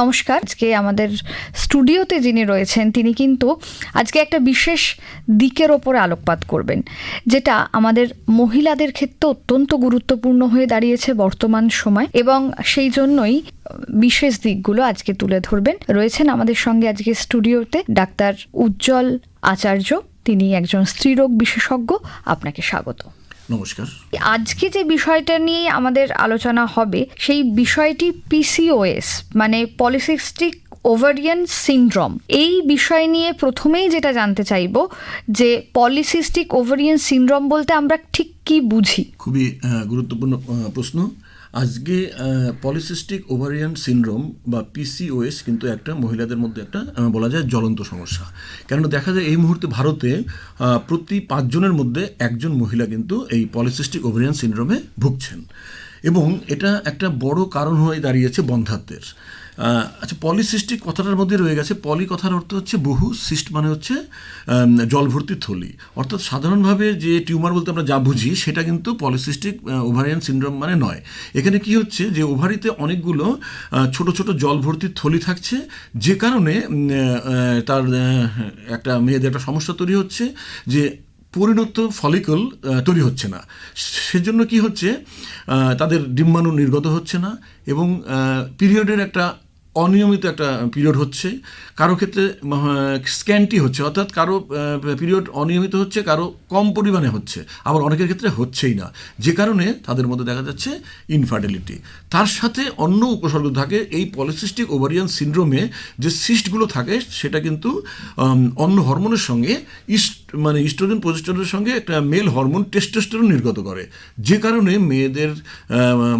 নমস্কার। আজকে আমাদের স্টুডিওতে যিনি রয়েছেন তিনি কিন্তু আজকে একটা বিশেষ দিকের ওপরে আলোকপাত করবেন, যেটা আমাদের মহিলাদের ক্ষেত্রে অত্যন্ত গুরুত্বপূর্ণ হয়ে দাঁড়িয়েছে বর্তমান সময়, এবং সেই জন্যই বিশেষ দিকগুলো আজকে তুলে ধরবেন। রয়েছেন আমাদের সঙ্গে আজকে স্টুডিওতে ডাক্তার উজ্জ্বল আচার্য, তিনি একজন স্ত্রীরোগ বিশেষজ্ঞ। আপনাকে স্বাগত। নমস্কার। আজকে যে বিষয়টা নিয়ে আমাদের আলোচনা হবে সেই বিষয়টি পিসিওএস মানে পলিসিস্টিক ওভারিয়ান সিনড্রোম। এই বিষয় নিয়ে প্রথমেই যেটা জানতে চাইব যে পলিসিস্টিক ওভারিয়ান সিনড্রোম বলতে আমরা ঠিক কি বুঝি? খুবই গুরুত্বপূর্ণ প্রশ্ন। আজকে পলিসিস্টিক ওভারিয়ান সিনড্রোম বা পিসিওএস কিন্তু একটা মহিলাদের মধ্যে একটা বলা যায় জ্বলন্ত সমস্যা। কেননা দেখা যায় এই মুহূর্তে ভারতে প্রতি 5 জনের মধ্যে একজন মহিলা কিন্তু এই পলিসিস্টিক ওভারিয়ান সিনড্রোমে ভুগছেন, এবং এটা একটা বড় কারণ হয়ে দাঁড়িয়েছে বন্ধ্যাত্বের। আচ্ছা, পলিসিস্টিক কথাটার মধ্যে রয়ে গেছে, পলি কথার অর্থ হচ্ছে বহু, সিস্ট মানে হচ্ছে জলভর্তি থলি। অর্থাৎ সাধারণভাবে যে টিউমার বলতে আমরা যা বুঝি সেটা কিন্তু পলিসিস্টিক ওভারিয়ান সিনড্রোম মানে নয়। এখানে কি হচ্ছে যে ওভারিতে অনেকগুলো ছোট ছোট জলভর্তি থলি থাকছে, যে কারণে তার একটা মেয়েদের একটা সমস্যা তৈরি হচ্ছে যে পরিণত ফলিকল তৈরি হচ্ছে না। সেজন্য কি হচ্ছে, তাদের ডিম্বাণু নির্গত হচ্ছে না, এবং পিরিয়ডের একটা অনিয়মিত একটা পিরিয়ড হচ্ছে, কারো ক্ষেত্রে স্ক্যান্টি হচ্ছে, অর্থাৎ কারো পিরিয়ড অনিয়মিত হচ্ছে, কারো কম পরিমাণে হচ্ছে, আবার অনেকের ক্ষেত্রে হচ্ছেই না, যে কারণে তাদের মধ্যে দেখা যাচ্ছে ইনফার্টিলিটি। তার সাথে অন্য উপসর্গ থাকে। এই পলিসিস্টিক ওভারিয়ান সিনড্রোমে যে সিস্টগুলো থাকে সেটা কিন্তু অন্য হরমোনের সঙ্গে মানে ইস্ট্রোজেন প্রজেস্টেরনের সঙ্গে একটা মেল হরমোন টেস্টোস্টেরন নির্গত করে, যে কারণে মেয়েদের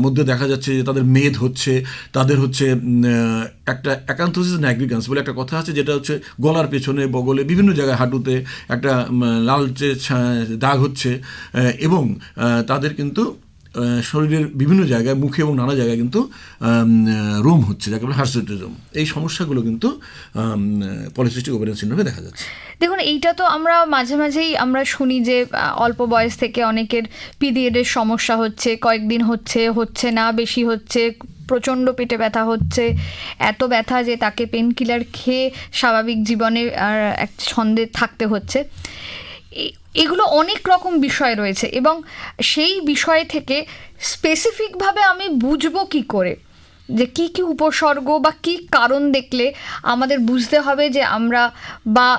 মধ্যে দেখা যাচ্ছে যে তাদের মেদ হচ্ছে, তাদের হচ্ছে একটা অ্যাকান্থোসিস ন্যাগ্রিকান্স বলে একটা কথা আছে, যেটা হচ্ছে গলার পেছনে, বগলে, বিভিন্ন জায়গায়, হাঁটুতে একটা লালচে দাগ হচ্ছে, এবং তাদের কিন্তু শরীরের বিভিন্ন জায়গায়, মুখে এবং নানা জায়গায় কিন্তু রোম হচ্ছে, যাকে বলে হার্সুটিজম। এই সমস্যাগুলো কিন্তু পলিসিস্টিক ওভারিয়ান সিনড্রোমে দেখা যাচ্ছে। দেখুন, এইটা তো আমরা মাঝে মাঝেই আমরা শুনি যে অল্প বয়স থেকে অনেকের পিরিয়ডের সমস্যা হচ্ছে, কয়েকদিন হচ্ছে না, বেশি হচ্ছে, প্রচণ্ড পেটে ব্যথা হচ্ছে, এত ব্যথা যে তাকে পেন কিলার খেয়ে স্বাভাবিক জীবনে এক ছন্দে থাকতে হচ্ছে। এগুলো অনেক রকম বিষয় রয়েছে, এবং সেই বিষয় থেকে স্পেসিফিকভাবে আমি বুঝবো কি করে যে কি কি উপসর্গ বা কি কারণ দেখলে আমাদের বুঝতে হবে যে আমরা বা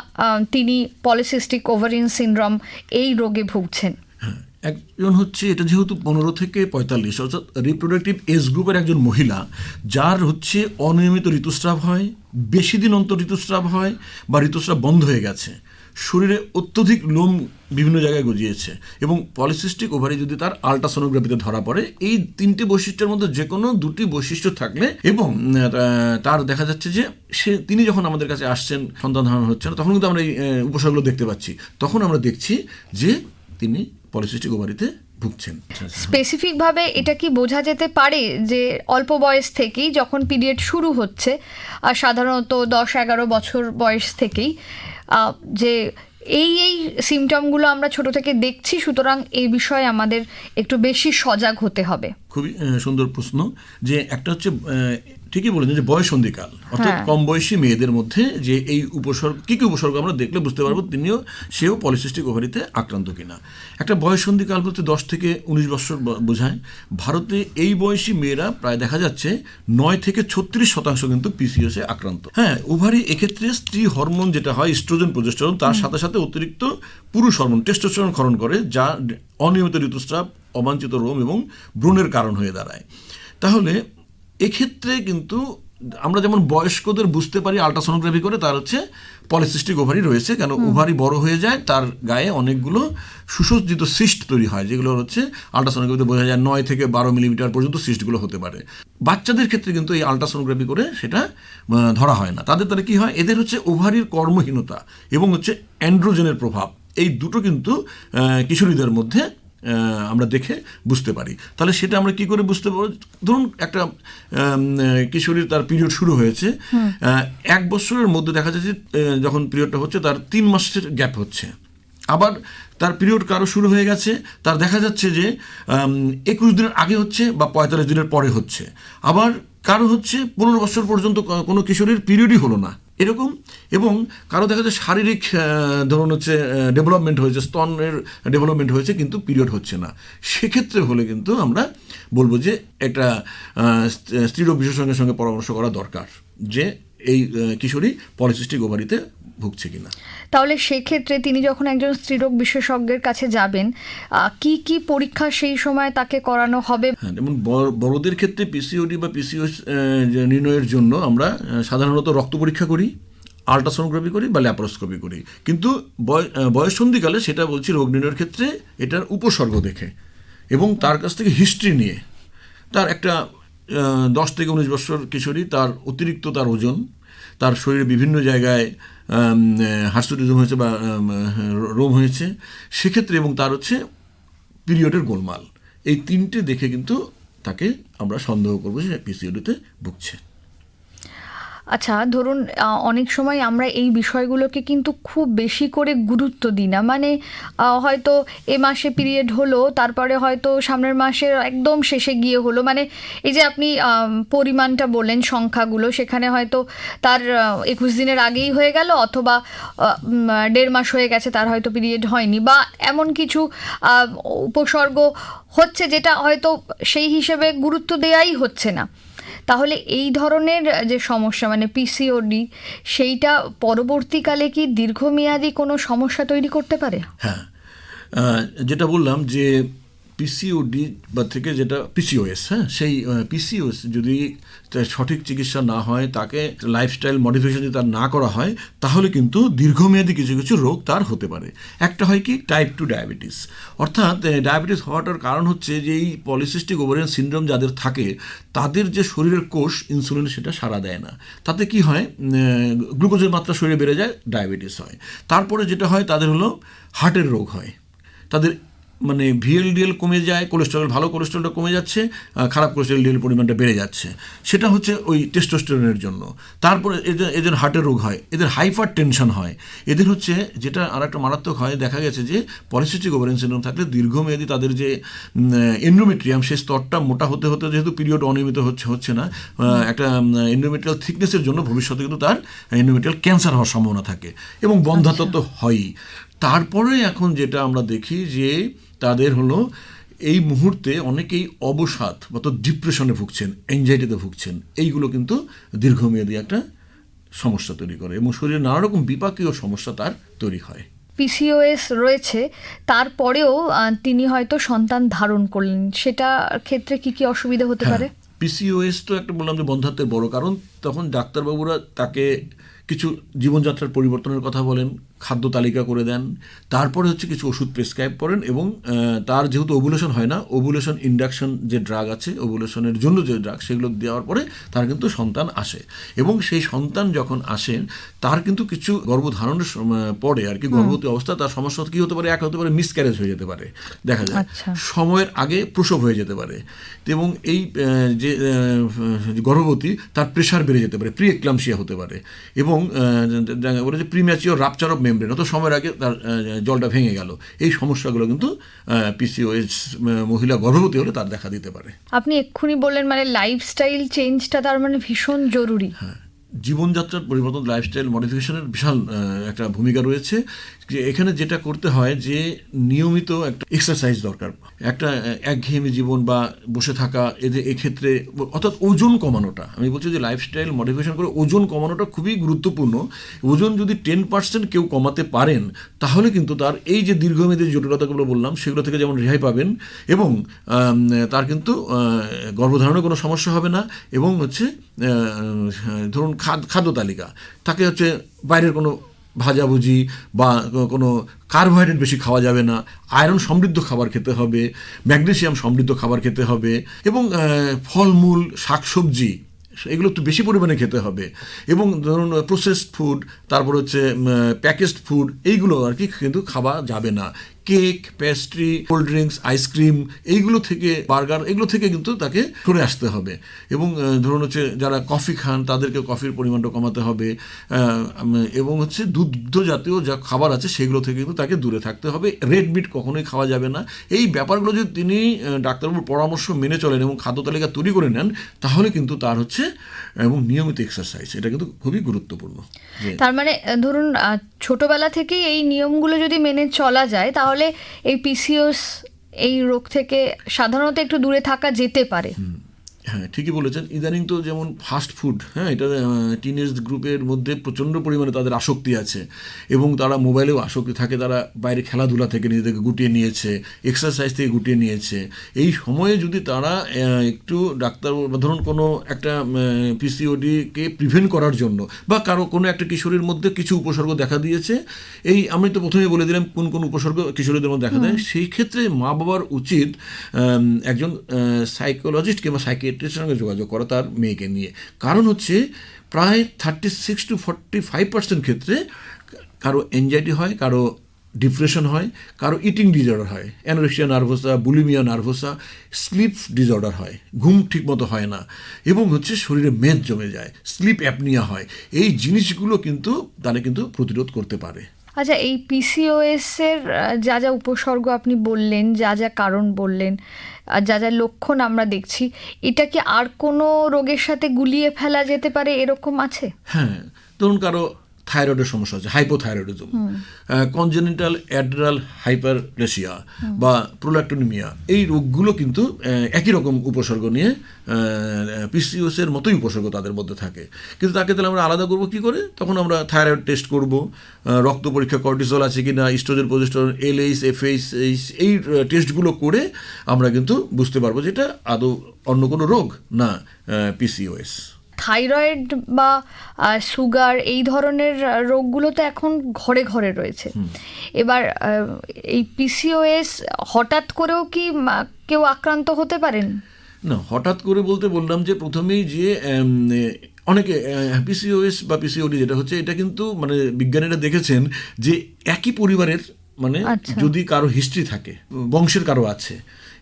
তিনি পলিসিস্টিক ওভারিয়ান সিনড্রোম এই রোগে ভুগছেন? একজন হচ্ছে, এটা যেহেতু 15 থেকে 45 অর্থাৎ রিপ্রোডাক্টিভ এজ গ্রুপের একজন মহিলা, যার হচ্ছে অনিয়মিত ঋতুস্রাব হয়, বেশি দিন অন্তর ঋতুস্রাব হয়, বা ঋতুস্রাব বন্ধ হয়ে গেছে, শরীরে অত্যধিক লোম বিভিন্ন জায়গায় গজিয়েছে, এবং পলিসিস্টিক ওভারি যদি তার আল্ট্রাসোনোগ্রাফিতে ধরা পড়ে, এই 3টি বৈশিষ্ট্যের মধ্যে যে কোনো 2টি বৈশিষ্ট্য থাকলে, এবং তার দেখা যাচ্ছে যে তিনি যখন আমাদের কাছে আসছেন, সন্তান ধারণ হচ্ছে না, তখন কিন্তু আমরা এই উপসর্গগুলো দেখতে পাচ্ছি। তখন আমরা দেখছি যে তিনি পলিসিস্টিক ওভারিতে ভুগছেন। স্পেসিফিকভাবে এটা কি বোঝা যেতে পারে যে অল্প বয়স থেকেই যখন পিরিয়ড শুরু হচ্ছে, আর সাধারণত 10-11 বছর বয়স থেকেই, যে এই সিমটমগুলো আমরা ছোট থেকে দেখছি, সুতরাং এই বিষয়ে আমাদের একটু বেশি সজাগ হতে হবে? খুবই সুন্দর প্রশ্ন। যে একটা হচ্ছে, ঠিকই বলেছেন যে বয়ঃসন্ধিকাল, অর্থাৎ কম বয়সী মেয়েদের মধ্যে যে এই উপসর্গ, কী কী উপসর্গ আমরা দেখলে বুঝতে পারবো সেও পলিসিস্টিক ওভারিতে আক্রান্ত কিনা। একটা বয়ঃসন্ধিকাল বলতে 10 থেকে 19 বছর বোঝায়। ভারতে এই বয়সী মেয়েরা প্রায় দেখা যাচ্ছে 9 থেকে 36% কিন্তু পিসিওএসে আক্রান্ত। ওভারি এক্ষেত্রে স্ত্রী হরমোন যেটা হয় ইস্ট্রোজেন প্রজেস্টেরন, তার সাথে সাথে অতিরিক্ত পুরুষ হরমোন টেস্টোস্টেরন ক্ষরণ করে, যা অনিয়মিত ঋতুস্রাব, অবাঞ্ছিত রোম এবং ব্রণের কারণ হয়ে দাঁড়ায়। তাহলে এক্ষেত্রে কিন্তু আমরা যেমন বয়স্কদের বুঝতে পারি আল্ট্রাসোনোগ্রাফি করে, তার হচ্ছে পলিসিস্টিক ওভারি রয়েছে, কেন ওভারি বড় হয়ে যায়, তার গায়ে অনেকগুলো সুসজ্জিত সিস্ট তৈরি হয়, যেগুলো হচ্ছে আল্ট্রাসোনোগ্রাফিতে বোঝা যায় 9 থেকে 12 মিলিমিটার পর্যন্ত সিস্টগুলো হতে পারে। বাচ্চাদের ক্ষেত্রে কিন্তু এই আল্ট্রাসোনোগ্রাফি করে সেটা ধরা হয় না। তাদের কি হয়, এদের হচ্ছে ওভারির কর্মহীনতা এবং হচ্ছে অ্যান্ড্রোজেনের প্রভাব, এই দুটো কিন্তু কিশোরীদের মধ্যে আমরা দেখে বুঝতে পারি। তাহলে সেটা আমরা কি করে বুঝতে পারবো? ধরুন একটা কিশোরীর তার পিরিয়ড শুরু হয়েছে, 1 বছরের মধ্যে দেখা যাচ্ছে যখন পিরিয়ডটা হচ্ছে তার 3 মাসের গ্যাপ হচ্ছে, আবার তার পিরিয়ড কারো শুরু হয়ে গেছে, তার দেখা যাচ্ছে যে 21 দিনের আগে হচ্ছে বা 45 দিনের পরে হচ্ছে, আবার কারো হচ্ছে 15 বছর পর্যন্ত কোনো কিশোরীর পিরিয়ডই হলো না এরকম, এবং কারো দেখা যাচ্ছে শারীরিক ধরুন হচ্ছে ডেভেলপমেন্ট হয়েছে, স্তনের ডেভেলপমেন্ট হয়েছে, কিন্তু পিরিয়ড হচ্ছে না। সেক্ষেত্রে হলে কিন্তু আমরা বলবো যে একটা স্ত্রীরোগ বিশেষজ্ঞের সঙ্গে পরামর্শ করা দরকার যে এই কিশোরী পলিসিস্টিক ওভারিতে ভুগছে কিনা। তাহলে সেক্ষেত্রে তিনি যখন একজন স্ত্রীরোগ বিশেষজ্ঞের কাছে যাবেন, কি কি পরীক্ষা সেই সময় তাকে করানো হবে? হ্যাঁ, যেমন বড়দের ক্ষেত্রে পিসিওডি বা পিসিওএস নির্ণয়ের জন্য আমরা সাধারণত রক্ত পরীক্ষা করি, আল্ট্রাসোনোগ্রাফি করি বা ল্যাপারোস্কোপি করি, কিন্তু বয়ঃসন্ধিকালে সেটা বলছি রোগ নির্ণয়ের ক্ষেত্রে এটার উপসর্গ দেখে এবং তার কাছ থেকে হিস্ট্রি নিয়ে, তার একটা 10 থেকে 19 বছর কিশোরী, তার অতিরিক্ত তার ওজন, তার শরীরে বিভিন্ন জায়গায় হার্সুটিজম হয়েছে বা রোম হয়েছে সেক্ষেত্রে, এবং তার হচ্ছে পিরিয়ডের গোলমাল, এই তিনটে দেখে কিন্তু তাকে আমরা সন্দেহ করবো যে পিসিওডিতে ভুগছে। আচ্ছা, ধরুন অনেক সময় আমরা এই বিষয়গুলোকে কিন্তু খুব বেশি করে গুরুত্ব দিই না, মানে হয়তো এ মাসে পিরিয়ড হলো, তারপরে হয়তো সামনের মাসের একদম শেষে গিয়ে হলো, মানে এই যে আপনি পরিমাণটা বললেন, সংখ্যাগুলো, সেখানে হয়তো তার 21 দিনের আগেই হয়ে গেল, অথবা 1.5 মাস হয়ে গেছে তার হয়তো পিরিয়ড হয়নি, বা এমন কিছু উপসর্গ হচ্ছে যেটা হয়তো সেই হিসেবে গুরুত্ব দেওয়াই হচ্ছে না। তাহলে এই ধরনের যে সমস্যা, মানে পিসিওডি, সেইটা পরবর্তীকালে কি দীর্ঘমেয়াদী কোনো সমস্যা তৈরি করতে পারে? হ্যাঁ, যেটা বললাম যে পিসিওডি বা থেকে যেটা পিসিওএস, হ্যাঁ, সেই পিসিওএস যদি সঠিক চিকিৎসা না হয়, তাকে লাইফস্টাইল মডিফিকেশন যদি তার না করা হয়, তাহলে কিন্তু দীর্ঘমেয়াদী কিছু কিছু রোগ তার হতে পারে। একটা হয় কি টাইপ 2 ডায়াবেটিস, অর্থাৎ ডায়াবেটিস হওয়াটার কারণ হচ্ছে যে এই পলিসিস্টিক ওভারিয়ান সিনড্রোম যাদের থাকে তাদের যে শরীরের কোষ ইনসুলিন সেটা সাড়া দেয় না, তাতে কি হয়, গ্লুকোজের মাত্রা শরীরে বেড়ে যায়, ডায়াবেটিস হয়। তারপরে যেটা হয় তাদের হলো হার্টের রোগ হয়, তাদের মানে ভিএলডিএল কমে যায়, কোলেস্টেরল, ভালো কোলেস্টেরলটা কমে যাচ্ছে, খারাপ কোলেস্টেরল পরিমাণটা বেড়ে যাচ্ছে, সেটা হচ্ছে ওই টেস্টোস্টেরনের জন্য। তারপরে এদের হার্টের রোগ হয়, এদের হাইপার টেনশন হয়, এদের হচ্ছে যেটা আর একটা মারাত্মক হয়, দেখা গেছে যে পলিসিস্টিক ওভারিয়ান সিনড্রোম থাকলে দীর্ঘমেয়াদী তাদের যে এন্ডোমেট্রিয়াম সেই স্তরটা মোটা হতে হতে, যেহেতু পিরিয়ড অনিয়মিত হচ্ছে না, একটা এন্ডোমেট্রিয়াল থিকনেসের জন্য ভবিষ্যতে কিন্তু তার এন্ডোমেট্রিয়াল ক্যান্সার হওয়ার সম্ভাবনা থাকে, এবং বন্ধ্যাত্ব তো হয়ই। তারপরে এখন যেটা আমরা দেখি যে তাদের হলো এই মুহূর্তে অনেকেই অবসাদ বা তো ডিপ্রেশনে ভুগছেন, অ্যাংজাইটিতে ভুগছেন, এইগুলো কিন্তু দীর্ঘমেয়াদী একটা সমস্যা তৈরি করে এবং শরীরে নানা রকম বিপাকীয় সমস্যা তার তৈরি হয়। পিসিওএস রয়েছে, তারপরেও তিনি হয়তো সন্তান ধারণ করলেন, সেটা ক্ষেত্রে কি কি অসুবিধা হতে পারে? পিসিওএস তো একটা বললাম যে বন্ধ্যাত্বের বড় কারণ, তখন ডাক্তারবাবুরা তাকে কিছু জীবনযাত্রার পরিবর্তনের কথা বলেন, খাদ্য তালিকা করে দেন, তারপরে হচ্ছে কিছু ওষুধ প্রেসক্রাইব করেন, এবং তার যেহেতু ওভুলেশন হয় না, ওভুলেশন ইন্ডাকশন যে ড্রাগ আছে, ওভুলেশনের জন্য যে ড্রাগ, সেগুলো দেওয়ার পরে তার কিন্তু সন্তান আসে, এবং সেই সন্তান যখন আসেন তার কিন্তু কিছু গর্ভধারণের পরে আর কি, গর্ভবতী অবস্থা তার সমস্যা কী হতে পারে, এক হতে পারে মিসক্যারেজ হয়ে যেতে পারে, দেখা যায় সময়ের আগে প্রসব হয়ে যেতে পারে, এবং এই যে গর্ভবতী তার প্রেশার বেড়ে যেতে পারে, প্রি এক্লাম্পসিয়া হতে পারে, এবং বলে যে প্রিম্যাচিওর রাপচার অফ মেমব্রেন, অত সময়ের আগে তার জলটা ভেঙে গেল। এই সমস্যাগুলো কিন্তু পিসিওএস মহিলা গর্ভবতী হলে তার দেখা দিতে পারে। আপনি এক্ষুনি বললেন মানে লাইফস্টাইল চেঞ্জটা তার মানে ভীষণ জরুরি। হ্যাঁ, জীবনযাত্রার পরিবর্তন, লাইফস্টাইল মডিফিকেশনের বিশাল একটা ভূমিকা রয়েছে। যে এখানে যেটা করতে হয় যে নিয়মিত একটা এক্সারসাইজ দরকার, একটা একঘেয়েমি জীবন বা বসে থাকা, এক্ষেত্রে অর্থাৎ ওজন কমানোটা, আমি বলছি যে লাইফস্টাইল মডিফিকেশন করে ওজন কমানোটা খুবই গুরুত্বপূর্ণ। ওজন যদি 10% কেউ কমাতে পারেন, তাহলে কিন্তু তার এই যে দীর্ঘমেয়াদী জটিলতাগুলো বললাম সেগুলো থেকে যেমন রেহাই পাবেন, এবং তার কিন্তু গর্ভধারণের কোনো সমস্যা হবে না, এবং হচ্ছে ধরুন খাদ্য তালিকা, তাকে হচ্ছে বাইরের কোনো ভাজাভুজি বা কোনো কার্বোহাইড্রেট বেশি খাওয়া যাবে না, আয়রন সমৃদ্ধ খাবার খেতে হবে, ম্যাগনেসিয়াম সমৃদ্ধ খাবার খেতে হবে, এবং ফলমূল, শাকসবজি এগুলো একটু বেশি পরিমাণে খেতে হবে, এবং ধরুন প্রসেসড ফুড, তারপর হচ্ছে প্যাকেজড ফুড, এইগুলো আর কি কিন্তু খাওয়া যাবে না। Cake, pastry, cold drinks, ice cream, এইগুলো থেকে, বার্গার, এগুলো থেকে কিন্তু তাকে সরে আসতে হবে। এবং ধরুন হচ্ছে যারা কফি খান তাদেরকে কফির পরিমাণটা কমাতে হবে, এবং হচ্ছে দুগ্ধ জাতীয় যা খাবার আছে সেগুলো থেকে কিন্তু তাকে দূরে থাকতে হবে। রেড মিট কখনোই খাওয়া যাবে না। এই ব্যাপারগুলো যদি তিনি ডাক্তারবাবুর পরামর্শ মেনে চলেন এবং খাদ্য তালিকা তৈরি করে নেন, তাহলে কিন্তু তার হচ্ছে, এবং নিয়মিত এক্সারসাইজ, এটা কিন্তু খুবই গুরুত্বপূর্ণ। তার মানে ধরুন ছোটবেলা থেকেই এই নিয়মগুলো যদি মেনে চলা যায়, তাহলে এই পিসিওএস এই রোগ থেকে সাধারণত একটু দূরে থাকা যেতে পারে। হ্যাঁ, ঠিকই বলেছেন। ইদানিং তো যেমন ফাস্ট ফুড, হ্যাঁ, এটা টিনেজ গ্রুপের মধ্যে প্রচণ্ড পরিমাণে তাদের আসক্তি আছে, এবং তারা মোবাইলেও আসক্তি থাকে। তারা বাইরে খেলাধুলা থেকে নিজেদেরকে গুটিয়ে নিয়েছে, এক্সারসাইজ থেকে গুটিয়ে নিয়েছে। এই সময়ে যদি তারা একটু ডাক্তার, ধরুন কোনো একটা পিসিওডিকে প্রিভেন্ট করার জন্য, বা কারো কোনো একটা কিশোরীর মধ্যে কিছু উপসর্গ দেখা দিয়েছে, এই আমি তো প্রথমে বলে দিলাম কোন কোন উপসর্গ কিশোরীদের মধ্যে দেখা দেয়, সেই ক্ষেত্রে মা বাবার উচিত একজন সাইকোলজিস্ট কিংবা সাইকিয়াট্রিস্টের সঙ্গে যোগাযোগ করা তার মেয়েকে নিয়ে। কারণ হচ্ছে প্রায় 36 to 45% ক্ষেত্রে কারো অ্যাংজাইটি হয়, কারো ডিপ্রেশন হয়, কারো ইটিং ডিসঅর্ডার হয়, anorexia nervosa, bulimia nervosa, sleep disorder হয়, ঘুম ঠিকমতো হয় না, এবং হচ্ছে শরীরে মেদ জমে যায়, স্লিপ অ্যাপনিয়া হয়। এই জিনিসগুলো কিন্তু তারা কিন্তু প্রতিরোধ করতে পারে। আচ্ছা, এই পিসিওএস এর যা যা উপসর্গ আপনি বললেন, যা যা কারণ বললেন, আর যা যা লক্ষণ আমরা দেখছি, এটা কি আর কোনো রোগের সাথে গুলিয়ে ফেলা যেতে পারে, এরকম আছে? হ্যাঁ, ধরুন কারো থাইরয়েডের সমস্যা আছে, হাইপোথাইরয়েডিজম, কনজেনিটাল অ্যাড্রাল হাইপারপ্লেসিয়া বা প্রোল্যাক্টোনিমিয়া, এই রোগগুলো কিন্তু একই রকম উপসর্গ নিয়ে পিসিওএস এর মতোই উপসর্গ তাদের মধ্যে থাকে। কিন্তু তাকে তাহলে আমরা আলাদা করবো কী করে? তখন আমরা থাইরয়েড টেস্ট করব, রক্ত পরীক্ষা, কর্টিসল আছে কি না, ইস্ট্রোজেন, প্রজেস্টেরন, এলএইচ, এফএইচ, এই টেস্টগুলো করে আমরা কিন্তু বুঝতে পারবো যে এটা আদৌ অন্য কোনো রোগ না পিসিওএস। থাইরয়েড বা সুগার, এই ধরনের রোগগুলো তো এখন ঘরে ঘরে রয়েছে। এবার এই পিসিওএস হঠাৎ করেও কি কেউ আক্রান্ত হতে পারেন? না, হঠাৎ করে বলতে বললাম যে প্রথমেই যে অনেকে পিসিওএস বা পিসিওডি যেটা হচ্ছে, এটা কিন্তু মানে বিজ্ঞানীরা দেখেছেন যে একই পরিবারের, মানে যদি কারো হিস্ট্রি থাকে, বংশের কারো আছে,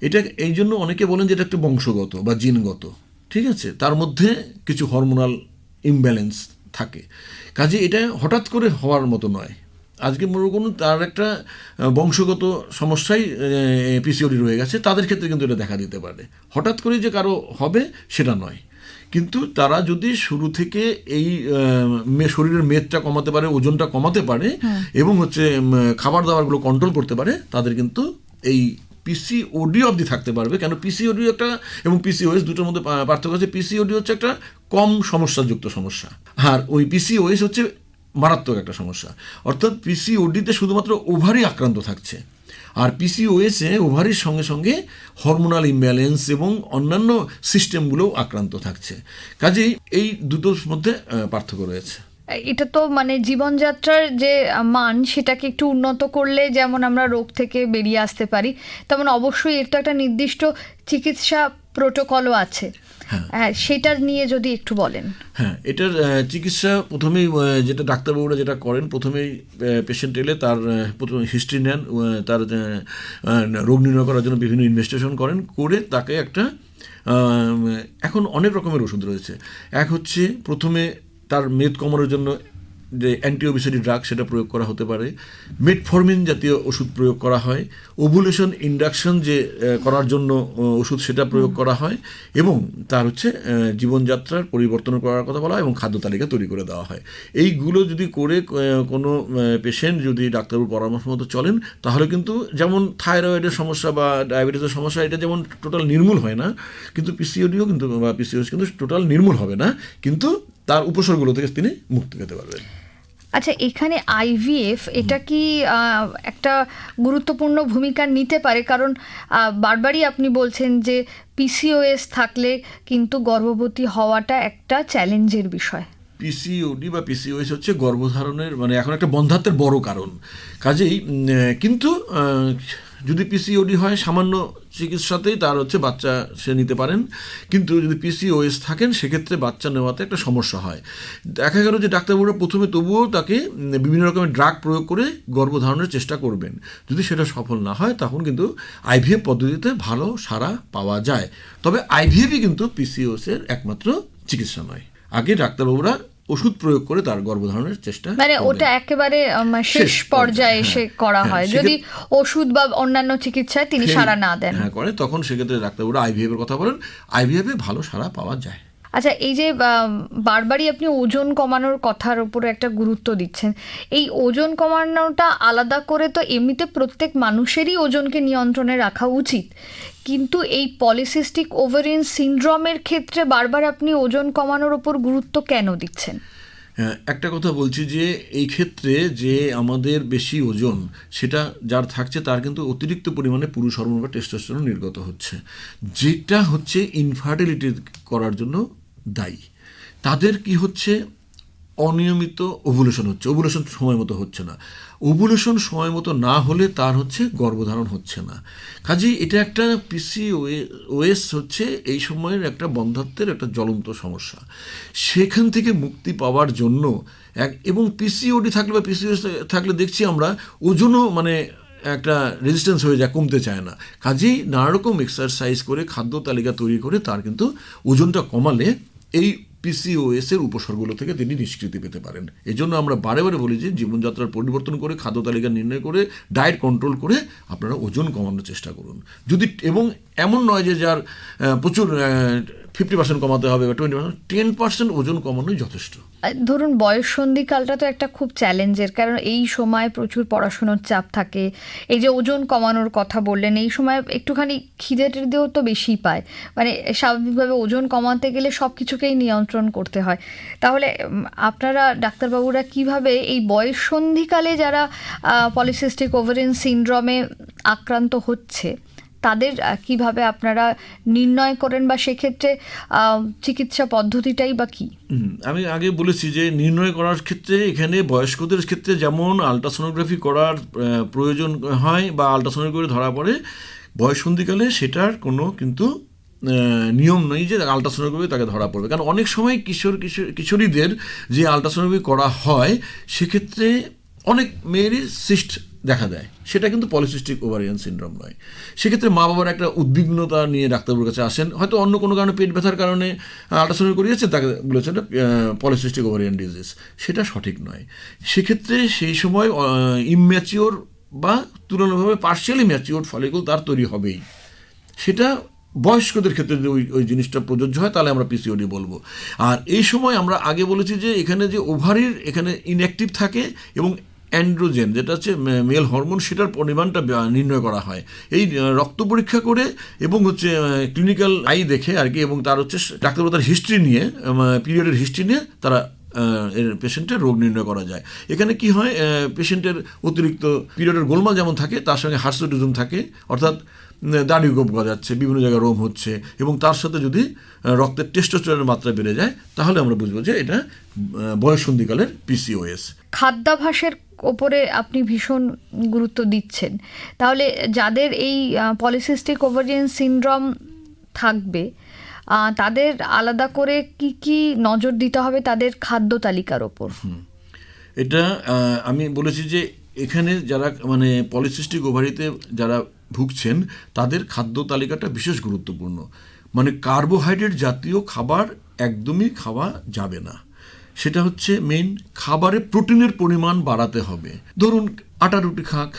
এটা এই জন্য অনেকে বলেন যে এটা একটু বংশগত বা জিনগত, ঠিক আছে, তার মধ্যে কিছু হরমোনাল ইমব্যালেন্স থাকে। কাজে এটা হঠাৎ করে হওয়ার মতো নয়। আজকে মনে করুন তার একটা বংশগত সমস্যাই পিসিওডি রয়ে গেছে, তাদের ক্ষেত্রে কিন্তু এটা দেখা দিতে পারে। হঠাৎ করে যে কারো হবে সেটা নয়, কিন্তু তারা যদি শুরু থেকে এই শরীরের মেদটা কমাতে পারে, ওজনটা কমাতে পারে, এবং হচ্ছে খাবার দাবারগুলো কন্ট্রোল করতে পারে, তাদের কিন্তু এই পিসিওডি অবধি থাকতে পারবে। কেন পিসিওডি একটা এবং পিসিওএস দুটোর মধ্যে পার্থক্য আছে। পিসিওডি হচ্ছে একটা কম সমস্যাযুক্ত সমস্যা, আর ওই পিসিওএস হচ্ছে মারাত্মক একটা সমস্যা। অর্থাৎ পিসিওডিতে শুধুমাত্র ওভারি আক্রান্ত থাকছে, আর পিসিওএসে ওভারির সঙ্গে সঙ্গে হরমোনাল ইমব্যালেন্স এবং অন্যান্য সিস্টেমগুলোও আক্রান্ত থাকছে। কাজেই এই দুটোর মধ্যে পার্থক্য রয়েছে। এটা তো মানে জীবনযাত্রার যে মান, সেটাকে একটু উন্নত করলে যেমন আমরা রোগ থেকে বেরিয়ে আসতে পারি, তেমন অবশ্যই এটা একটা নির্দিষ্ট চিকিৎসা প্রোটোকলও আছে। হ্যাঁ, সেটা নিয়ে যদি একটু বলেন। হ্যাঁ, এটার চিকিৎসা প্রথমেই যেটা ডাক্তারবাবুরা যেটা করেন, প্রথমেই পেশেন্ট এলে তার প্রথমে হিস্ট্রি নেন, তার রোগ নির্ণয় করার জন্য বিভিন্ন ইনভেস্টিগেশন করেন, করে তাকে একটা এখন অনেক রকমের ওষুধ রয়েছে। এক হচ্ছে প্রথমে তার মেদ কমানোর জন্য যে অ্যান্টিওবেসিটি ড্রাগ, সেটা প্রয়োগ করা হতে পারে। মেটফরমিন জাতীয় ওষুধ প্রয়োগ করা হয়। ওভুলেশন ইন্ডাকশন যে করার জন্য ওষুধ, সেটা প্রয়োগ করা হয়। এবং তার হচ্ছে জীবনযাত্রার পরিবর্তন করার কথা বলা হয়, এবং খাদ্য তালিকা তৈরি করে দেওয়া হয়। এইগুলো যদি করে কোনো পেশেন্ট যদি ডাক্তারবাবুর পরামর্শ মতো চলেন, তাহলে কিন্তু যেমন থাইরয়েডের সমস্যা বা ডায়াবেটিসের সমস্যা, এটা যেমন টোটাল নির্মূল হয় না, কিন্তু পিসিওডিও কিন্তু বা পিসিওএস কিন্তু টোটাল নির্মূল হবে না, কিন্তু তার উপসর্গগুলো থেকে তিনি মুক্তি পেতে পারবেন। আচ্ছা, এখানে আইভিএফ এটা কি একটা গুরুত্বপূর্ণ ভূমিকা নিতে পারে? কারণ বারবারই আপনি বলছেন যে পিসিওএস থাকলে কিন্তু গর্ভবতী হওয়াটা একটা চ্যালেঞ্জের বিষয়। পিসিওডি বা পিসিওএস হচ্ছে গর্ভধারণের মানে এখন একটা বন্ধ্যাত্বের বড় কারণ। কাজেই কিন্তু যদি পিসিওডি হয় সামান্য চিকিৎসাতেই তার হচ্ছে বাচ্চা সে নিতে পারেন, কিন্তু যদি পিসিওএস থাকেন সেক্ষেত্রে বাচ্চা নেওয়াতে একটা সমস্যা হয়। দেখা গেল যে ডাক্তারবাবুরা প্রথমে তবুও তাকে বিভিন্ন রকমের ড্রাগ প্রয়োগ করে গর্ভধারণের চেষ্টা করবেন। যদি সেটা সফল না হয় তখন কিন্তু আইভিএফ পদ্ধতিতে ভালো সাড়া পাওয়া যায়। তবে আইভিএফই কিন্তু পিসিওএসের একমাত্র চিকিৎসা নয়। আগে ডাক্তারবাবুরা ওষুধ প্রয়োগ করে তার গর্ভধারণের চেষ্টা মানে করবেন। ওটা একেবারে শেষ পর্যায়ে এসে করা হ্যাঁ, হয়, যদি ওষুধ বা অন্যান্য চিকিৎসায় তিনি সাড়া না দেন। হ্যাঁ করে, তখন সেক্ষেত্রে ডাক্তারবাবুরা আইভিএফ এর কথা বলেন, আইভিএফে ভালো সাড়া পাওয়া যায়। আচ্ছা, এই যে বারবারই আপনি ওজন কমানোর কথার উপরে একটা গুরুত্ব দিচ্ছেন, এই ওজন কমানোটা আলাদা করে তো এমনিতে প্রত্যেক মানুষেরই ওজনকে নিয়ন্ত্রণে রাখা উচিত, কিন্তু এই পলিসিস্টিক ওভারিয়ান সিনড্রোমের ক্ষেত্রে বারবার আপনি ওজন কমানোর উপর গুরুত্ব কেন দিচ্ছেন? একটা কথা বলছি যে এই ক্ষেত্রে যে আমাদের বেশি ওজন সেটা যার থাকছে তার কিন্তু অতিরিক্ত পরিমাণে পুরুষ হরমোন বা টেস্টোস্টেরন নির্গত হচ্ছে, যেটা হচ্ছে ইনফার্টিলিটি করার জন্য দায়ী। তাদের কি হচ্ছে, অনিয়মিত ওভুলেশন হচ্ছে, ওভুলেশন সময় মতো হচ্ছে না। ওভুলেশন সময় মতো না হলে তার হচ্ছে গর্ভধারণ হচ্ছে না। কাজেই এটা একটা পিসিওএস হচ্ছে এই সময়ের একটা বন্ধ্যাত্বের একটা জ্বলন্ত সমস্যা। সেখান থেকে মুক্তি পাওয়ার জন্য এবং পিসিওডি থাকলে বা পিসিওএস থাকলে দেখছি আমরা ওজনও মানে একটা রেজিস্ট্যান্স হয়ে যায়, কমতে চায় না। কাজেই নানা রকম এক্সারসাইজ করে খাদ্য তালিকা তৈরি করে তার কিন্তু ওজনটা কমালে এই পিসিওএস এর উপসর্গগুলো থেকে তিনি নিষ্কৃতি পেতে পারেন। এই জন্য আমরা বারে বারে বলি যে জীবনযাত্রার পরিবর্তন করে খাদ্য তালিকা নির্ণয় করে ডায়েট কন্ট্রোল করে আপনারা ওজন কমানোর চেষ্টা করুন। যদি এবং এমন নয় যে যার প্রচুর 50% কমাতে হবে বা 20%, 10% ওজন কমানোই যথেষ্ট। ধরুন বয়ঃসন্ধিকালটা তো একটা খুব চ্যালেঞ্জের, কারণ এই সময় প্রচুর পড়াশোনার চাপ থাকে। এই যে ওজন কমানোর কথা বললেন, এই সময় একটুখানি খিদে টিদেও তো বেশি পায়, মানে স্বাভাবিকভাবে ওজন কমাতে গেলে সব কিছুকেই নিয়ন্ত্রণ করতে হয়। তাহলে আপনারা ডাক্তারবাবুরা কিভাবে এই বয়ঃসন্ধিকালে যারা পলিসিস্টিক ওভারিয়ান সিনড্রোমে আক্রান্ত হচ্ছে তাদের কিভাবে আপনারা নির্ণয় করেন, বা সেক্ষেত্রে চিকিৎসা পদ্ধতিটাই বা কী? আমি আগে বলেছি যে নির্ণয় করার ক্ষেত্রে এখানে বয়স্কদের ক্ষেত্রে যেমন আলট্রাসোনোগ্রাফি করার প্রয়োজন হয় বা আলট্রাসোনোগ্রাফি করে ধরা পড়ে, বয়ঃসন্ধিকালে সেটার কোনো কিন্তু নিয়ম নেই যে আলট্রাসোনোগ্রাফি তাকে ধরা পড়বে। কারণ অনেক সময় কিশোরীদের যে আলট্রাসোনোগ্রাফি করা হয় সেক্ষেত্রে অনেক মেয়েরই সিস্ট দেখা দেয়, সেটা কিন্তু পলিসিস্টিক ওভারিয়ান সিনড্রোম নয়। সেক্ষেত্রে মা বাবার একটা উদ্বিগ্নতা নিয়ে ডাক্তারবাবুর কাছে আসেন, হয়তো অন্য কোনো কারণে পেট ব্যথার কারণে আল্ট্রাসাউন্ড করিয়েছে, তাকে বলেছে এটা পলিসিস্টিক ওভারিয়ান ডিজিজ, সেটা সঠিক নয়। সেক্ষেত্রে সেই সময় ইম্যাচিওর বা তুলনাভাবে পার্শিয়ালি ম্যাচিওর ফলিকল তার তৈরি হবেই। সেটা বয়স্কদের ক্ষেত্রে যদি ওই জিনিসটা প্রযোজ্য হয় তাহলে আমরা পিসিওডি বলবো। আর এই সময় আমরা আগে বলেছি যে এখানে যে ওভারির এখানে ইনঅ্যাক্টিভ থাকে এবং অ্যান্ড্রোজেন যেটা হচ্ছে মেল হরমোন, সেটার পরিমাণটা নির্ণয় করা হয় এই রক্ত পরীক্ষা করে এবং হচ্ছে ক্লিনিক্যাল আই দেখে আর কি, এবং তার হচ্ছে ডাক্তারবাবু তার হিস্ট্রি নিয়ে, পিরিয়ডের হিস্ট্রি নিয়ে তারা এর পেশেন্টের রোগ নির্ণয় করা যায়। এখানে কি হয়, পেশেন্টের অতিরিক্ত পিরিয়ডের গোলমাল যেমন থাকে তার সঙ্গে হার্সুটিজম থাকে, অর্থাৎ দাড়ি গোপ গজাচ্ছে, বিভিন্ন জায়গায় রোম হচ্ছে, এবং তার সাথে যদি রক্তের টেস্টোস্টেরনের মাত্রা বেড়ে যায় তাহলে আমরা বুঝবো যে এটা বয়ঃসন্ধিকালের পিসিওএস। খাদ্যাভ্যাসের ওপরে আপনি ভীষণ গুরুত্ব দিচ্ছেন, তাহলে যাদের এই পলিসিস্টিক ওভারিয়ান সিনড্রোম থাকবে তাদের আলাদা করে কি কি নজর দিতে হবে তাদের খাদ্য তালিকার ওপর? এটা আমি বলেছি যে এখানে যারা মানে পলিসিস্টিক ওভারিতে যারা ভুগছেন তাদের খাদ্য তালিকাটা বিশেষ গুরুত্বপূর্ণ। মানে কার্বোহাইড্রেট জাতীয় খাবার একদমই খাওয়া যাবে না। সেটা হচ্ছে মেইন। খাবারে প্রোটিনের পরিমাণ বাড়াতে হবে। ধরুন আটা রুটি খাক,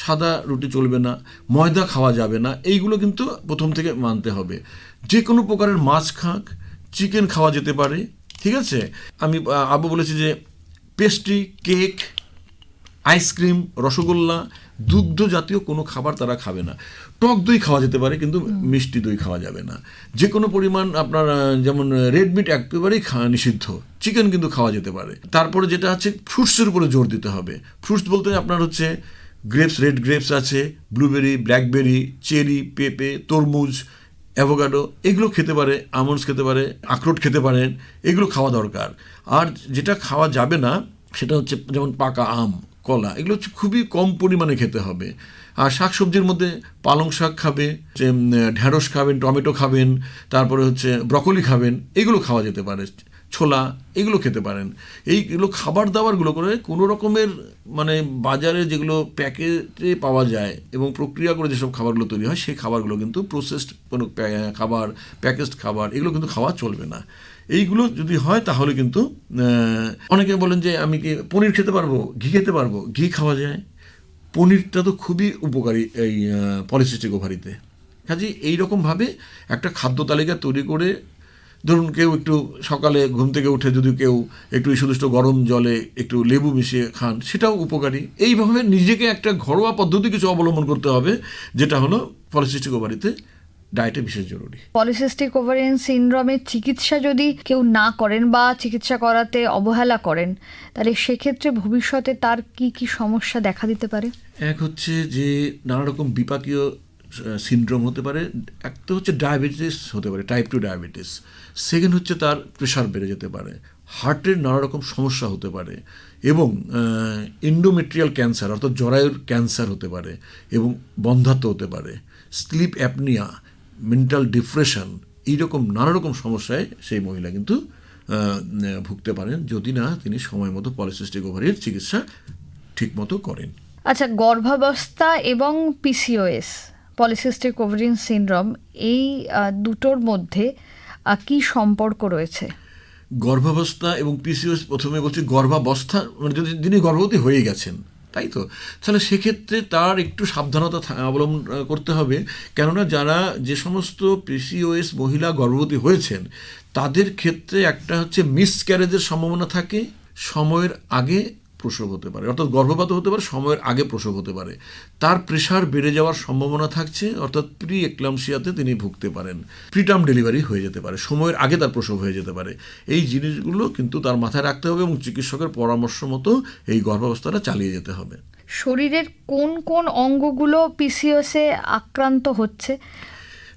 সাদা রুটি চলবে না, ময়দা খাওয়া যাবে না, এইগুলো কিন্তু প্রথম থেকে মানতে হবে। যে কোনো প্রকারের মাছ খাক, চিকেন খাওয়া যেতে পারে, ঠিক আছে। আমি আবু বলেছি যে পেস্ট্রি, কেক, আইসক্রিম, রসগোল্লা, দুগ্ধ জাতীয় কোনো খাবার তারা খাবে না। টক দই খাওয়া যেতে পারে কিন্তু মিষ্টি দই খাওয়া যাবে না। যে কোনো পরিমাণ আপনার যেমন রেড মিট একেবারেই নিষিদ্ধ, চিকেন কিন্তু খাওয়া যেতে পারে। তারপরে যেটা আছে ফ্রুটসের উপরে জোর দিতে হবে। ফ্রুটস বলতে আপনার হচ্ছে গ্রেপস, রেড গ্রেপস আছে, ব্লুবেরি, ব্ল্যাকবেরি, চেরি, পেঁপে, তরমুজ, অ্যাভোকাডো, এগুলো খেতে পারে, আমন্ডস খেতে পারে, আখরোট খেতে পারেন, এগুলো খাওয়া দরকার। আর যেটা খাওয়া যাবে না সেটা হচ্ছে যেমন পাকা আম, কলা, এগুলো হচ্ছে খুবই কম পরিমাণে খেতে হবে। আর শাকসবজির মধ্যে পালং শাক খাবে, ঢেঁড়স খাবেন, টমেটো খাবেন, তারপরে হচ্ছে ব্রকলি খাবেন, এগুলো খাওয়া যেতে পারে। ছোলা এগুলো খেতে পারেন। এইগুলো খাবার দাবারগুলো করে কোনো রকমের মানে বাজারে যেগুলো প্যাকেটে পাওয়া যায় এবং প্রক্রিয়া করে যেসব খাবারগুলো তৈরি হয় সেই খাবারগুলো কিন্তু প্রসেসড কোনো খাবার, প্যাকেজড খাবার এগুলো কিন্তু খাওয়া চলবে না। এইগুলো যদি হয় তাহলে কিন্তু অনেকে বলেন যে আমি কি পনির খেতে পারবো, ঘি খেতে পারবো। ঘি খাওয়া যায়, পনিরটা তো খুবই উপকারী এই পলিসিস্টিক ওভারিতে। কাজেই এইরকমভাবে একটা খাদ্য তালিকা তৈরি করে, ধরুন কেউ একটু সকালে ঘুম থেকে উঠে যদি কেউ একটু সুদুষ্ট গরম জলে একটু লেবু মিশিয়ে খান, সেটাও উপকারী। এইভাবে নিজেকে একটা ঘরোয়া পদ্ধতি কিছু অবলম্বন করতে হবে, যেটা হলো পলিসিস্টিক ওভারিতে ডায়েটে বিশেষ জরুরি। পলিসিস্টিক ওভারিয়ান সিনড্রোমের চিকিৎসা যদি কেউ না করেন বা চিকিৎসা করাতে অবহেলা করেন, তাহলে সেক্ষেত্রে ভবিষ্যতে তার কি কি সমস্যা দেখা দিতে পারে? এক হচ্ছে যে নানা রকম বিপাকীয় সিনড্রোম হতে পারে। এক তো হচ্ছে ডায়াবেটিস হতে পারে, টাইপ 2 ডায়াবেটিস। সেকেন্ড হচ্ছে তার প্রেশার বেড়ে যেতে পারে, হার্টের নানা রকম সমস্যা হতে পারে, এবং এন্ডোমেট্রিয়াল ক্যান্সার অর্থাৎ জরায়ুর ক্যান্সার হতে পারে, এবং বন্ধ্যাত্ব হতে পারে, স্লিপ অ্যাপনিয়া, মেন্টাল ডিপ্রেশন, এইরকম নানা রকম সমস্যায় সেই মহিলা কিন্তু ভুগতে পারেন যদি না তিনি সময় মতো পলিসিস্টিক ওভারির চিকিৎসা ঠিকমতো করেন। আচ্ছা, গর্ভাবস্থা এবং পিসিওএস, পলিসিস্টিক ওভারিয়ান সিনড্রোম, এই দুটোর মধ্যে কি সম্পর্ক রয়েছে? গর্ভাবস্থা এবং পিসিওএস, প্রথমে বলছি গর্ভাবস্থা মানে যদি যিনি গর্ভবতী হয়ে গেছেন, তাই তো, তাহলে সেক্ষেত্রে তার একটু সাবধানতা অবলম্বন করতে হবে। কেননা যারা যে সমস্ত পিসিওএস মহিলা গর্ভবতী হয়েছেন তাদের ক্ষেত্রে একটা হচ্ছে মিসক্যারেজের সম্ভাবনা থাকে, সময়ের আগে প্রসব হতে পারে, অর্থাৎ গর্ভপাত হতে পারে, সময়ের আগে প্রসব হতে পারে। তার প্রেশার বেড়ে যাওয়ার সম্ভাবনা থাকছে, অর্থাৎ প্রি এক্লাম্পসিয়াতে তিনি ভুগতে পারেন, প্রিটার্ম ডেলিভারি হয়ে যেতে পারে, সময়ের আগে তার প্রসব হয়ে যেতে পারে। এই জিনিসগুলো কিন্তু তার মাথায় রাখতে হবে এবং চিকিৎসকের পরামর্শ মতো এই গর্ভাবস্থাটা চালিয়ে যেতে হবে। শরীরের কোন কোন অঙ্গগুলো পিসিওএসে আক্রান্ত হচ্ছে?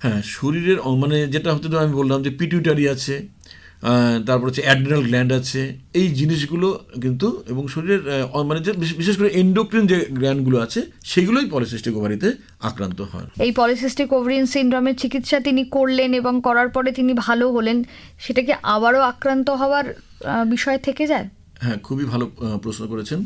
হ্যাঁ, শরীরের মানে যেটা হচ্ছে, আমি বললাম যে পিটিউটারি আছে, তারপর হচ্ছে অ্যাড্রিনাল গ্ল্যান্ড আছে, এই জিনিসগুলো কিন্তু, এবং শরীরের মানে যে বিশেষ করে এন্ডোক্রিন যে গ্ল্যান্ডগুলো আছে সেগুলোই পলিসিস্টিক ওভারিতে আক্রান্ত হয়। এই পলিসিস্টিক ওভারিয়ান সিনড্রোমের চিকিৎসা তিনি করলেন এবং করার পরে তিনি ভালো হলেন, সেটা কি আবারও আক্রান্ত হওয়ার বিষয় থেকে যায়? হ্যাঁ, খুবই ভালো প্রশ্ন করেছেন।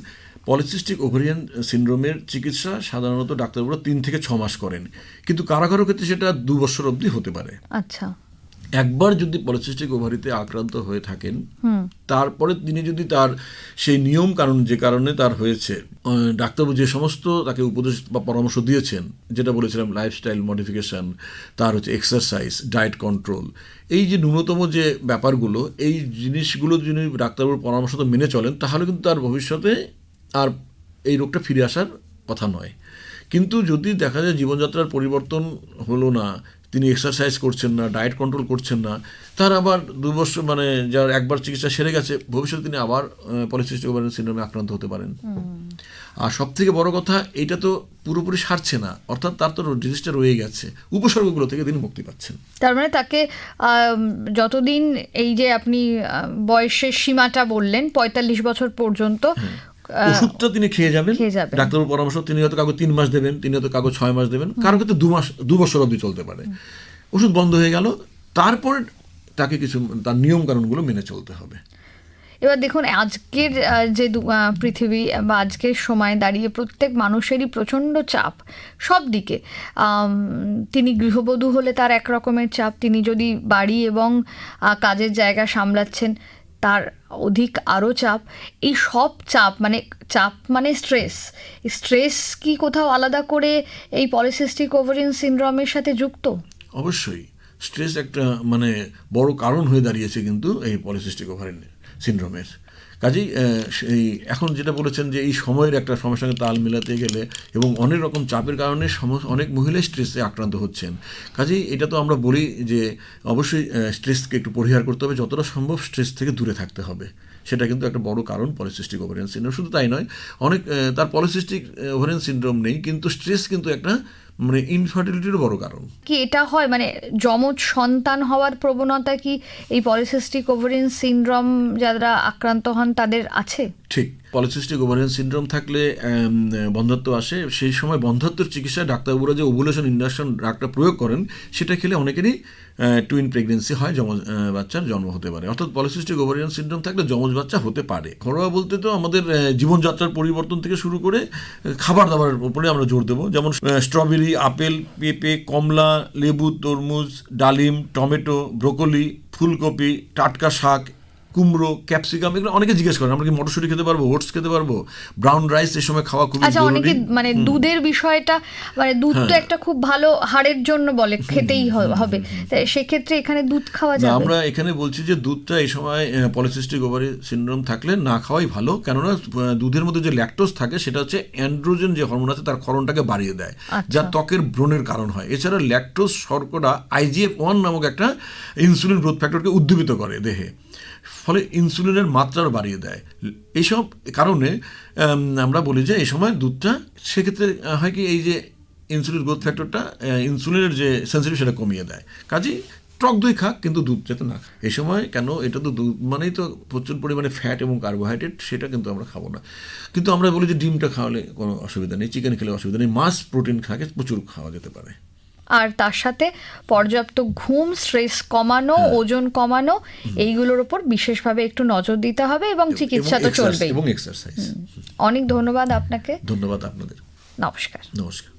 পলিসিস্টিক ওভারিয়ান সিনড্রোমের চিকিৎসা সাধারণত ডাক্তারবাবুরা 3 থেকে 6 মাস করেন, কিন্তু কারো কারো ক্ষেত্রে সেটা 2 বছর অবধি হতে পারে। আচ্ছা। একবার যদি পলিসিস্টিক ওভারিতে আক্রান্ত হয়ে থাকেন, তারপরে তিনি যদি তার সেই নিয়ম কারণ যে কারণে তার হয়েছে, ডাক্তারবাবু যে সমস্ত তাকে উপদেশ বা পরামর্শ দিয়েছেন, যেটা বলেছিলাম লাইফস্টাইল মডিফিকেশান, তার হচ্ছে এক্সারসাইজ, ডায়েট কন্ট্রোল, এই যে ন্যূনতম যে ব্যাপারগুলো, এই জিনিসগুলো যদি ডাক্তারবাবুর পরামর্শ তো মেনে চলেন, তাহলে কিন্তু তার ভবিষ্যতে আর এই রোগটা ফিরে আসার কথা নয়। কিন্তু যদি দেখা যায় জীবনযাত্রার পরিবর্তন হলো না, তিনি এক্সারসাইজ করছেন না, ডায়েট কন্ট্রোল করছেন না, তার আবার 2 বছর মানে যার একবার চিকিৎসা সেরে গেছে, ভবিষ্যতে তিনি আবার পলিসিস্টিক ওভারিয়ান সিনড্রোমে আক্রান্ত হতে পারেন। আর সব থেকে বড় কথা, এটা তো পুরোপুরি সারছে না, অর্থাৎ তার তো ডিজিজটা রয়ে গেছে, উপসর্গগুলো থেকে তিনি মুক্তি পাচ্ছেন। তার মানে তাকে যতদিন, এই যে আপনি বয়সের সীমাটা বললেন 45 বছর পর্যন্ত ওষুধটা তিনি খেয়ে যাবেন, ডাক্তারের পরামর্শ, তিনি হয়তো কাগজ 3 মাস দেবেন, তিনি হয়তো কাগজ 6 মাস দেবেন, কারো ক্ষেত্রে 2 বছর অবধি চলতে পারে। ওষুধ বন্ধ হয়ে গেল, তারপরে তাকে কিছু তার নিয়ম কানুনগুলো মেনে চলতে হবে। এবার দেখুন, আজকের যে পৃথিবী বা আজকের সময় দাঁড়িয়ে প্রত্যেক মানুষেরই প্রচণ্ড চাপ সব দিকে। তিনি গৃহবধূ হলে তার এক রকমের চাপ, তিনি যদি বাড়ি এবং কাজের জায়গা সামলাচ্ছেন তার অধিক আরও চাপ। এই সব চাপ মানে স্ট্রেস কি কোথাও আলাদা করে এই পলিসিস্টিক ওভারিয়ান সিনড্রোমের সাথে যুক্ত? অবশ্যই স্ট্রেস একটা মানে বড় কারণ হয়ে দাঁড়িয়েছে কিন্তু এই পলিসিস্টিক ওভারিয়ান সিনড্রোমের। কাজেই এই এখন যেটা বলেছেন যে এই সময়ের একটা সময়ের সঙ্গে তাল মেলাতে গেলে এবং অনেক রকম চাপের কারণে অনেক মহিলাই স্ট্রেসে আক্রান্ত হচ্ছেন। কাজেই এটা তো আমরা বলি যে অবশ্যই স্ট্রেসকে একটু পরিহার করতে হবে, যতটা সম্ভব স্ট্রেস থেকে দূরে থাকতে হবে। সেটা কিন্তু একটা বড় কারণ পলিসিস্টিক ওভারিয়ান সিনড্রোম। শুধু তাই নয়, অনেক তার পলিসিস্টিক ওভারিয়ান সিনড্রোম নেই, কিন্তু স্ট্রেস কিন্তু একটা মানে ইনফার্টিলিটিরও বড় কারণ। কি এটা হয় মানে যমজ সন্তান হওয়ার প্রবণতা কি এই পলিসিস্টিক ওভারিয়ান সিনড্রোম যারা আক্রান্ত হন তাদের আছে? ঠিক, পলিসিস্টিক ওভারিয়ান সিনড্রোম থাকলে বন্ধ্যাত্ব আসে। সেই সময় বন্ধ্যাত্বের চিকিৎসায় ডাক্তারবাবুরা যে ওভুলেশন ইন্ডাকশন ড্রাগটা প্রয়োগ করেন সেটা খেলে অনেকেরই টুইন প্রেগনেন্সি হয়, যমজ বাচ্চার জন্ম হতে পারে। অর্থাৎ পলিসিস্টিক ওভারিয়ান সিনড্রোম থাকলে যমজ বাচ্চা হতে পারে। ঘরোয়া বলতে তো আমাদের জীবনযাত্রার পরিবর্তন থেকে শুরু করে খাবার দাবার উপরে আমরা জোর দেবো, যেমন স্ট্রবেরি, আপেল, পেঁপে, কমলা, লেবু, তরমুজ, ডালিম, টমেটো, ব্রোকলি, ফুলকপি, টাটকা শাক, কুমড়ো, ক্যাপসিকাম, এগুলো অনেকে জিজ্ঞেস করেন আমরা কি মটরশুঁটি খেতে পারবো, ওটস খেতে পারবো, ব্রাউন রাইস এই সময় খাওয়া খুবই আচ্ছা, অনেকে জরুরি। মানে দুধের বিষয়টা, মানে দুধ তো একটা খুব ভালো হাড়ের জন্য বলে খেতেই হবে, তাই সেক্ষেত্রে এখানে দুধ খাওয়া না, যাবে? আমরা এখানে বলছি যে দুধটা এই সময় পলিসিস্টিক ওভারি সিনড্রোম থাকলে না খাওয়াই ভালো, কেননা দুধের মধ্যে যে ল্যাকটোজ থাকে সেটা হচ্ছে অ্যান্ড্রোজেন যে হরমোন আছে তার ক্ষরণটাকে বাড়িয়ে দেয়, যা ত্বকের ব্রণের কারণ হয়। এছাড়া ল্যাকটোজ শর্করা IGF-1 নামক একটা ইনসুলিন গ্রোথ ফ্যাক্টরকে উদ্দীপিত করে দেহে, ফলে ইনসুলিনের মাত্রাও বাড়িয়ে দেয়। এইসব কারণে আমরা বলি যে এই সময় দুধটা, সেক্ষেত্রে হয় কি এই যে ইনসুলিন গ্রোথ ফ্যাক্টরটা, ইনসুলিনের যে সেন্সিটিভ সেটা কমিয়ে দেয়। কাজেই টক দই খাক কিন্তু দুধ যাতে না খায়। এই সময় কেন, এটা তো দুধ মানেই তো প্রচুর পরিমাণে ফ্যাট এবং কার্বোহাইড্রেট, সেটা কিন্তু আমরা খাবো না। কিন্তু আমরা বলি যে ডিমটা খাওয়ালে কোনো অসুবিধা নেই, চিকেন খেলে অসুবিধা নেই, মাছ প্রোটিন খাকে প্রচুর খাওয়া যেতে পারে। আর তার সাথে পর্যাপ্ত ঘুম, স্ট্রেস কমানো, ওজন কমানো, এইগুলোর উপর বিশেষভাবে একটু নজর দিতে হবে এবং চিকিৎসা তো চলবেই। এবং এক্সারসাইজ। অনেক ধন্যবাদ আপনাকে। ধন্যবাদ আপনাদের। নমস্কার। নমস্কার।